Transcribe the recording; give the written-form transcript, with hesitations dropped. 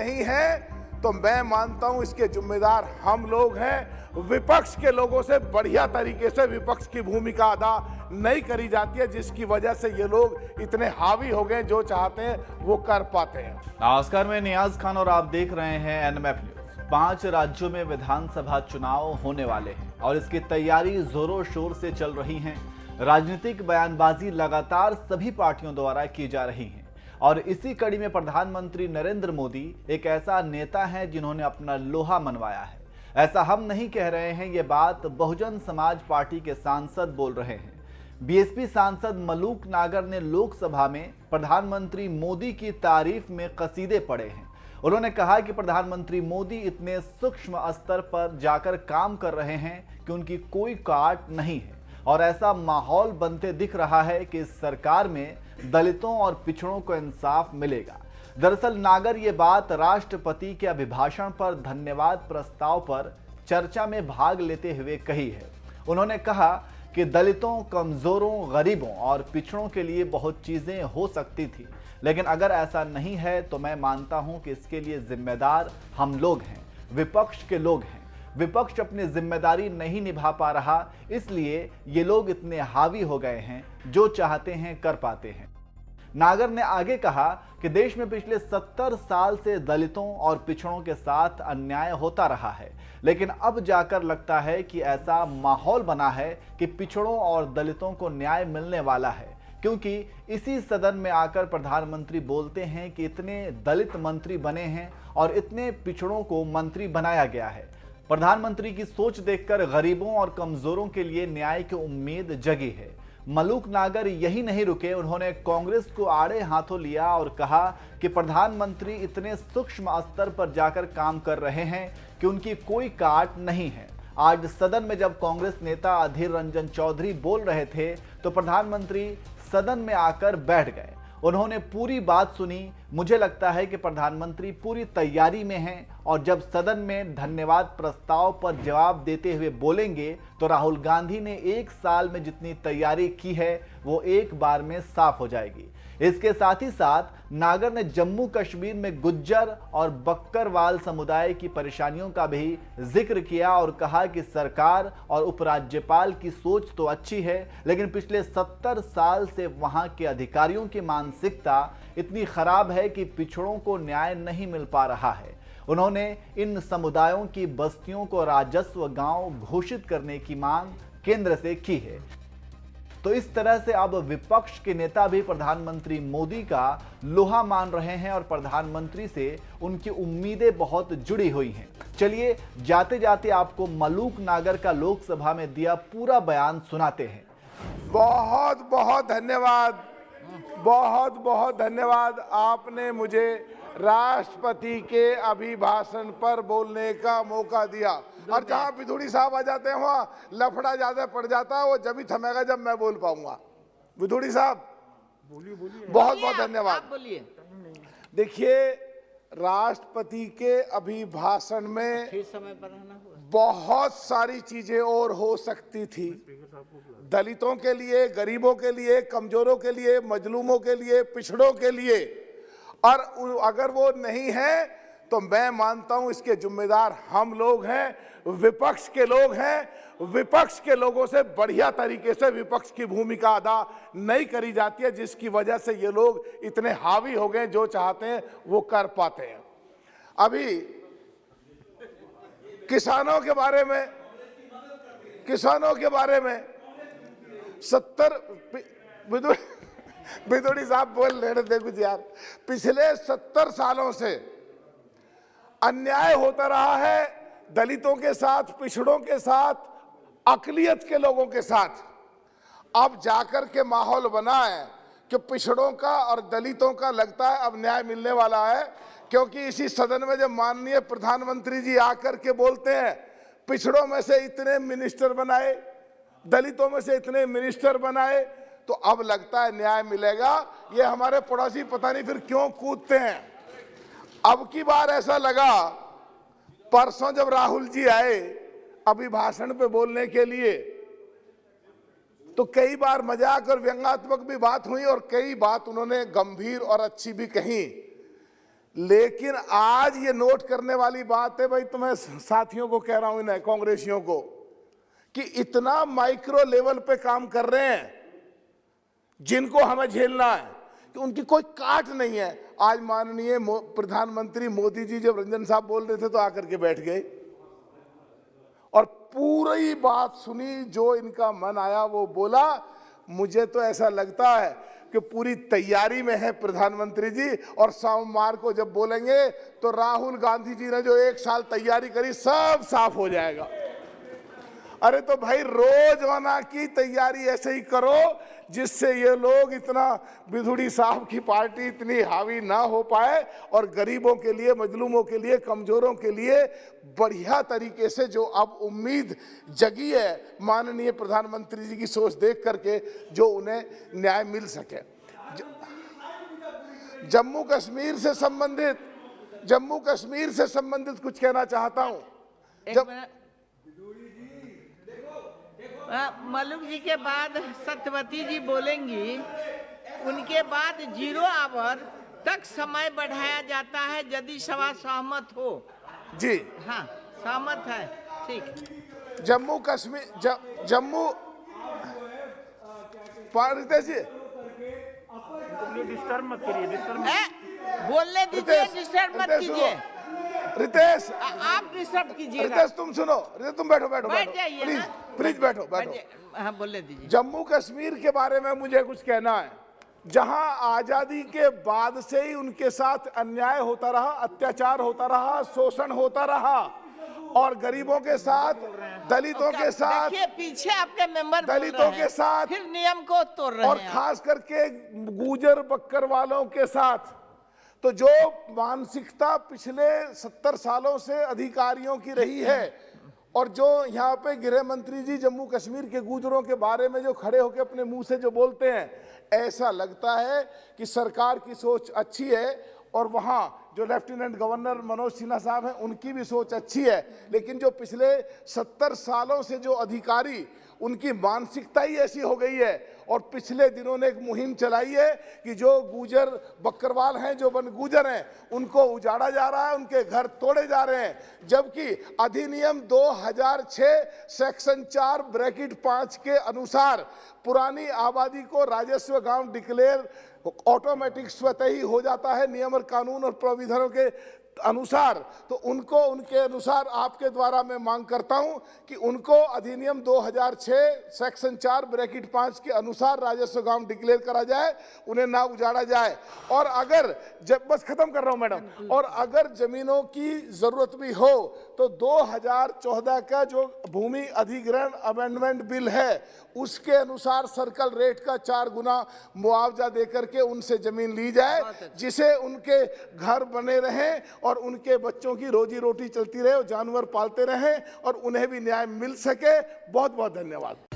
नहीं है तो मैं मानता हूं इसके जिम्मेदार हम लोग हैं। विपक्ष के लोगों से बढ़िया तरीके से विपक्ष की भूमिका अदा नहीं करी जाती है, जिसकी वजह से ये लोग इतने हावी हो गए, जो चाहते हैं वो कर पाते हैं। नमस्कार, मैं नियाज खान और आप देख रहे हैं एनएमएफ न्यूज। 5 राज्यों में विधानसभा चुनाव होने वाले हैं और इसकी तैयारी जोरों शोर से चल रही है। राजनीतिक बयानबाजी लगातार सभी पार्टियों द्वारा की जा रही है और इसी कड़ी में प्रधानमंत्री नरेंद्र मोदी एक ऐसा नेता है जिन्होंने अपना लोहा मनवाया है। ऐसा हम नहीं कह रहे हैं, ये बात बहुजन समाज पार्टी के सांसद बोल रहे हैं। बीएसपी सांसद मलूक नागर ने लोकसभा में प्रधानमंत्री मोदी की तारीफ में कसीदे पढ़े हैं। उन्होंने कहा कि प्रधानमंत्री मोदी इतने सूक्ष्म स्तर पर जाकर काम कर रहे हैं कि उनकी कोई काट नहीं है और ऐसा माहौल बनते दिख रहा है कि इस सरकार में दलितों और पिछड़ों को इंसाफ मिलेगा। दरअसल नागर ये बात राष्ट्रपति के अभिभाषण पर धन्यवाद प्रस्ताव पर चर्चा में भाग लेते हुए कही है। उन्होंने कहा कि दलितों, कमजोरों, गरीबों और पिछड़ों के लिए बहुत चीजें हो सकती थी, लेकिन अगर ऐसा नहीं है तो मैं मानता हूं कि इसके लिए जिम्मेदार हम लोग हैं, विपक्ष के लोग हैं। विपक्ष अपनी जिम्मेदारी नहीं निभा पा रहा, इसलिए ये लोग इतने हावी हो गए हैं, जो चाहते हैं कर पाते हैं। नागर ने आगे कहा कि देश में पिछले 70 साल से दलितों और पिछड़ों के साथ अन्याय होता रहा है, लेकिन अब जाकर लगता है कि ऐसा माहौल बना है कि पिछड़ों और दलितों को न्याय मिलने वाला है, क्योंकि इसी सदन में आकर प्रधानमंत्री बोलते हैं कि इतने दलित मंत्री बने हैं और इतने पिछड़ों को मंत्री बनाया गया है। प्रधानमंत्री की सोच देखकर गरीबों और कमजोरों के लिए न्याय की उम्मीद जगी है। मलूक नागर यही नहीं रुके, उन्होंने कांग्रेस को आड़े हाथों लिया और कहा कि प्रधानमंत्री इतने सूक्ष्म स्तर पर जाकर काम कर रहे हैं कि उनकी कोई काट नहीं है। आज सदन में जब कांग्रेस नेता अधीर रंजन चौधरी बोल रहे थे तो प्रधानमंत्री सदन में आकर बैठ गए। उन्होंने पूरी बात सुनी। मुझे लगता है कि प्रधानमंत्री पूरी तैयारी में हैं और जब सदन में धन्यवाद प्रस्ताव पर जवाब देते हुए बोलेंगे तो राहुल गांधी ने 1 साल में जितनी तैयारी की है वो एक बार में साफ हो जाएगी। इसके साथ ही साथ नागर ने जम्मू कश्मीर में गुज्जर और बक्करवाल समुदाय की परेशानियों का भी जिक्र किया और कहा कि सरकार और उपराज्यपाल की सोच तो अच्छी है, लेकिन पिछले 70 साल से वहां के अधिकारियों की मानसिकता इतनी खराब है कि पिछड़ों को न्याय नहीं मिल पा रहा है। उन्होंने इन समुदायों की बस्तियों को राजस्व गांव घोषित करने की मांग केंद्र से की है। तो इस तरह से अब विपक्ष के नेता भी प्रधानमंत्री मोदी का लोहा मान रहे हैं और प्रधानमंत्री से उनकी उम्मीदें बहुत जुड़ी हुई हैं। चलिए जाते जाते आपको मलूक नागर का लोकसभा में दिया पूरा बयान सुनाते हैं। बहुत बहुत धन्यवाद, बहुत बहुत धन्यवाद। आपने मुझे राष्ट्रपति के अभिभाषण पर बोलने का मौका दिया और जहां विधुड़ी साहब आ जाते हैं वहां लफड़ा ज्यादा पड़ जाता है, वो जब ही थमेगा जब मैं बोल पाऊंगा। विधुड़ी साहब बोलिए, बहुत बहुत धन्यवाद। बोलिए। देखिए, राष्ट्रपति के अभिभाषण में समय पर रहना बहुत सारी चीजें और हो सकती थी, दलितों के लिए, गरीबों के लिए, कमजोरों के लिए, मजलूमों के लिए, पिछड़ों के लिए, और अगर वो नहीं है तो मैं मानता हूं इसके जिम्मेदार हम लोग हैं, विपक्ष के लोग हैं। विपक्ष के लोगों से बढ़िया तरीके से विपक्ष की भूमिका अदा नहीं करी जाती है, जिसकी वजह से ये लोग इतने हावी हो गए, जो चाहते हैं वो कर पाते हैं। अभी किसानों के बारे में 70 बिदुड़ी साहब बोल लेने दे कुछ यार। पिछले 70 सालों से अन्याय होता रहा है दलितों के साथ, पिछड़ों के साथ, अकलियत के लोगों के साथ। अब जाकर के माहौल बना है कि पिछड़ों का और दलितों का लगता है अब न्याय मिलने वाला है, क्योंकि इसी सदन में जब माननीय प्रधानमंत्री जी आकर के बोलते हैं पिछड़ों में से इतने मिनिस्टर बनाए, दलितों में से इतने मिनिस्टर बनाए, तो अब लगता है न्याय मिलेगा। ये हमारे पड़ोसी पता नहीं फिर क्यों कूदते हैं। अब की बार ऐसा लगा, परसों जब राहुल जी आए अभिभाषण पे बोलने के लिए, तो कई बार मजाक और व्यंग्यात्मक भी बात हुई और कई बात उन्होंने गंभीर और अच्छी भी कही, लेकिन आज ये नोट करने वाली बात है भाई, तो मैं साथियों को कह रहा हूं, इन्हें कांग्रेसियों को, कि इतना माइक्रो लेवल पे काम कर रहे हैं जिनको हमें झेलना है कि उनकी कोई काट नहीं है। आज माननीय प्रधानमंत्री मोदी जी जब रंजन साहब बोल रहे थे तो आकर के बैठ गए और पूरी बात सुनी, जो इनका मन आया वो बोला। मुझे तो ऐसा लगता है कि पूरी तैयारी में है प्रधानमंत्री जी, और सोमवार को जब बोलेंगे तो राहुल गांधी जी ने जो 1 साल तैयारी करी सब साफ हो जाएगा। अरे तो भाई रोजाना की तैयारी ऐसे ही करो जिससे ये लोग इतना बिधुड़ी साहब की पार्टी इतनी हावी ना हो पाए और गरीबों के लिए, मजलूमों के लिए, कमजोरों के लिए बढ़िया तरीके से जो अब उम्मीद जगी है माननीय प्रधानमंत्री जी की सोच देख करके, जो उन्हें न्याय मिल सके। जम्मू कश्मीर से संबंधित कुछ कहना चाहता हूं। मलुक जी के बाद सत्यवती जी बोलेंगी, उनके बाद 0 आवर तक समय बढ़ाया जाता है यदि सभा सहमत हो। जी हाँ, सहमत है, ठीक। जम्मू रितेश जी डिस्टर्ब मत करिए, बोलने दीजिए, डिस्टर्ब मत कीजिए। रितेश आप डिस्टर्ब कीजिए। रितेश तुम सुनो, रितेश तुम बैठो जाइए प्लीज, ना। प्लीज बैठो। हाँ, बोलने दीजिए। जम्मू कश्मीर के बारे में मुझे कुछ कहना है। जहां आजादी के बाद से ही उनके साथ अन्याय होता रहा, अत्याचार होता रहा, शोषण होता रहा, और गरीबों के साथ, दलितों के साथ, देखिए पीछे आपके मेंबर दलितों के साथ, फिर नियम को तोड़ रहे हैं, और खास करके गुजर बक्कर वालों के साथ। तो जो मानसिकता पिछले 70 सालों से अधिकारियों की रही है, और जो यहाँ पे गृह मंत्री जी जम्मू कश्मीर के गुजरों के बारे में जो खड़े होकर अपने मुंह से जो बोलते हैं, ऐसा लगता है कि सरकार की सोच अच्छी है, और वहाँ जो लेफ्टिनेंट गवर्नर मनोज सिन्हा साहब हैं उनकी भी सोच अच्छी है। लेकिन जो पिछले 70 सालों से जो अधिकारी, उनकी मानसिकता ही ऐसी हो गई है। और पिछले दिनों ने एक मुहिम चलाई है कि जो गुजर बकरवाल हैं, जो बन गुजर हैं, उनको उजाड़ा जा रहा है, उनके घर तोड़े जा रहे हैं। जबकि अधिनियम 2006 सेक्शन 4(5) के अनुसार पुरानी आबादी को राजस्व गांव डिक्लेयर ऑटोमेटिक स्वतः ही हो जाता है, नियम और कानून और प्राविधानों के अनुसार। तो उनको उनके अनुसार आपके द्वारा मैं मांग करता हूं कि उनको अधिनियम 2006 सेक्शन 4(5) के अनुसार राजस्व गांव डिक्लेयर करा जाए, उन्हें ना उजाड़ा जाए। और अगर बस खत्म कर रहा हूं मैडम, और अगर जमीनों की जरूरत भी हो तो 2014 का जो भूमि अधिग्रहण अमेंडमेंट बिल है, उसके अनुसार सर्कल रेट का 4 गुना मुआवजा देकर के उनसे जमीन ली जाए, जिसे उनके घर बने रहें और उनके बच्चों की रोजी रोटी चलती रहे, और जानवर पालते रहें और उन्हें भी न्याय मिल सके। बहुत बहुत धन्यवाद।